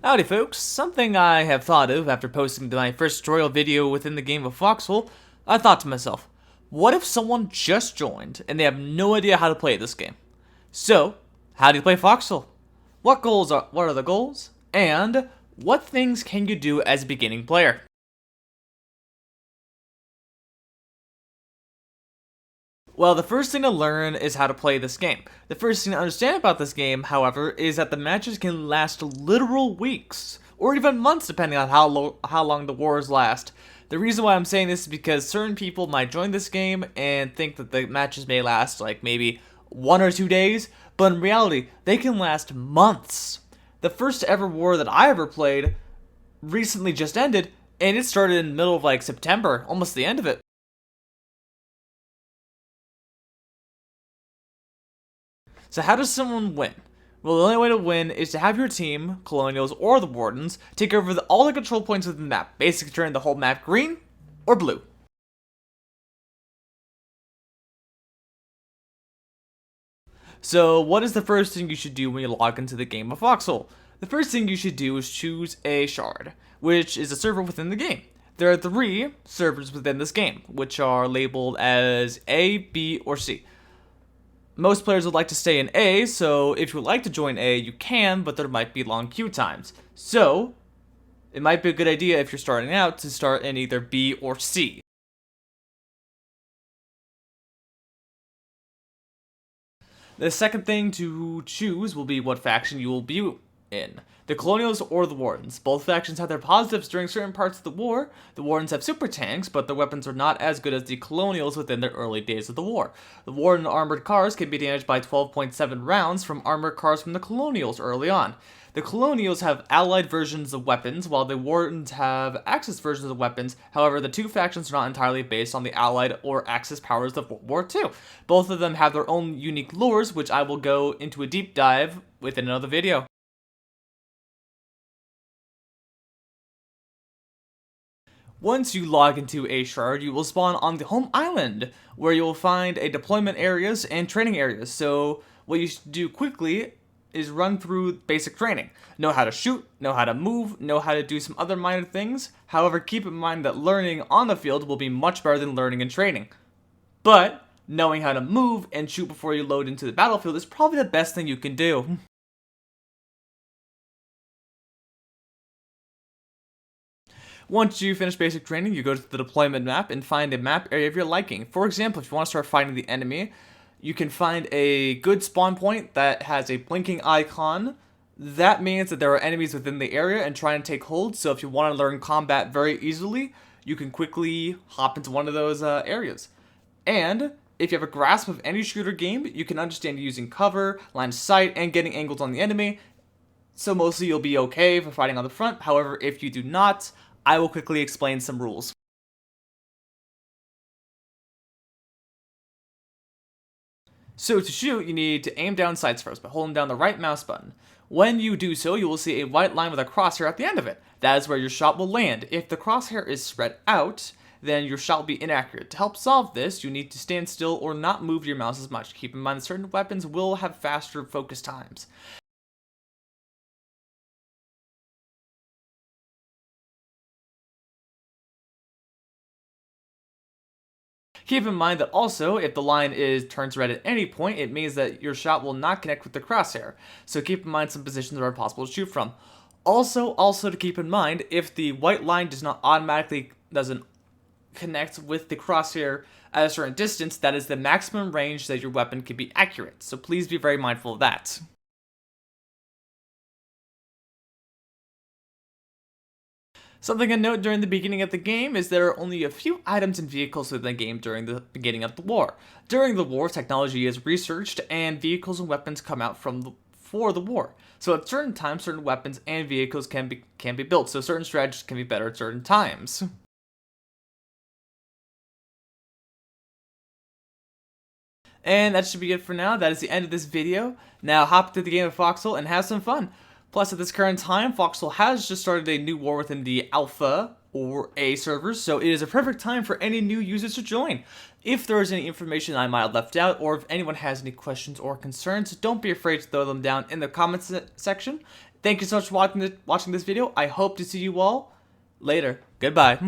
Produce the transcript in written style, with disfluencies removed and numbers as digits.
Howdy folks, something I have thought of after posting my first tutorial video within the game of Foxhole. I thought to myself, what if someone just joined and they have no idea how to play this game? So, how do you play Foxhole? What are the goals? And what things can you do as a beginning player? Well, the first thing to learn is how to play this game. The first thing to understand about this game, however, is that the matches can last literal weeks, or even months depending on how long the wars last. The reason why I'm saying this is because certain people might join this game and think that the matches may last like maybe 1 or 2 days, but in reality, they can last months. The first ever war that I ever played recently just ended, and it started in the middle of like September, almost the end of it. So how does someone win? Well, the only way to win is to have your team, Colonials or the Wardens, take over all the control points within the map, basically turning the whole map green or blue. So what is the first thing you should do when you log into the game of Foxhole? The first thing you should do is choose a shard, which is a server within the game. There are 3 servers within this game, which are labeled as A, B, or C. Most players would like to stay in A, so if you would like to join A, you can, but there might be long queue times. So, it might be a good idea if you're starting out to start in either B or C. The second thing to choose will be what faction you will be in. The Colonials or the Wardens. Both factions have their positives during certain parts of the war. The Wardens have super tanks, but their weapons are not as good as the Colonials within their early days of the war. The Warden armored cars can be damaged by 12.7 rounds from armored cars from the Colonials early on. The Colonials have allied versions of weapons, while the Wardens have Axis versions of weapons. However, the 2 factions are not entirely based on the allied or Axis powers of World War II. Both of them have their own unique lures, which I will go into a deep dive within another video. Once you log into a shard, you will spawn on the home island, where you will find a deployment areas and training areas. So what you should do quickly is run through basic training. Know how to shoot, know how to move, know how to do some other minor things. However, keep in mind that learning on the field will be much better than learning in training. But knowing how to move and shoot before you load into the battlefield is probably the best thing you can do. Once you finish basic training, you go to the deployment map and find a map area of your liking. For example, if you want to start fighting the enemy, you can find a good spawn point that has a blinking icon. That means that there are enemies within the area and try and take hold, so if you want to learn combat very easily, you can quickly hop into one of those areas. And if you have a grasp of any shooter game, you can understand using cover, line of sight, and getting angles on the enemy, so mostly you'll be okay for fighting on the front. However, if you do not, I will quickly explain some rules. So to shoot, you need to aim down sights first by holding down the right mouse button. When you do so, you will see a white line with a crosshair at the end of it. That is where your shot will land. If the crosshair is spread out, then your shot will be inaccurate. To help solve this, you need to stand still or not move your mouse as much. Keep in mind that certain weapons will have faster focus times. Keep in mind that also, if the line turns red at any point, it means that your shot will not connect with the crosshair. So keep in mind some positions are possible to shoot from. Also to keep in mind, if the white line doesn't connect with the crosshair at a certain distance, that is the maximum range that your weapon can be accurate. So please be very mindful of that. Something to note during the beginning of the game is there are only a few items and vehicles within the game during the beginning of the war. During the war, technology is researched and vehicles and weapons come out for the war. So at certain times, certain weapons and vehicles can be built, so certain strategies can be better at certain times. And that should be it for now. That is the end of this video. Now hop to the game of Foxhole and have some fun. Plus, at this current time, Foxhole has just started a new war within the alpha or A servers, so it is a perfect time for any new users to join. If there is any information I might have left out, or if anyone has any questions or concerns, don't be afraid to throw them down in the comments section. Thank you so much for watching this video. I hope to see you all later. Goodbye.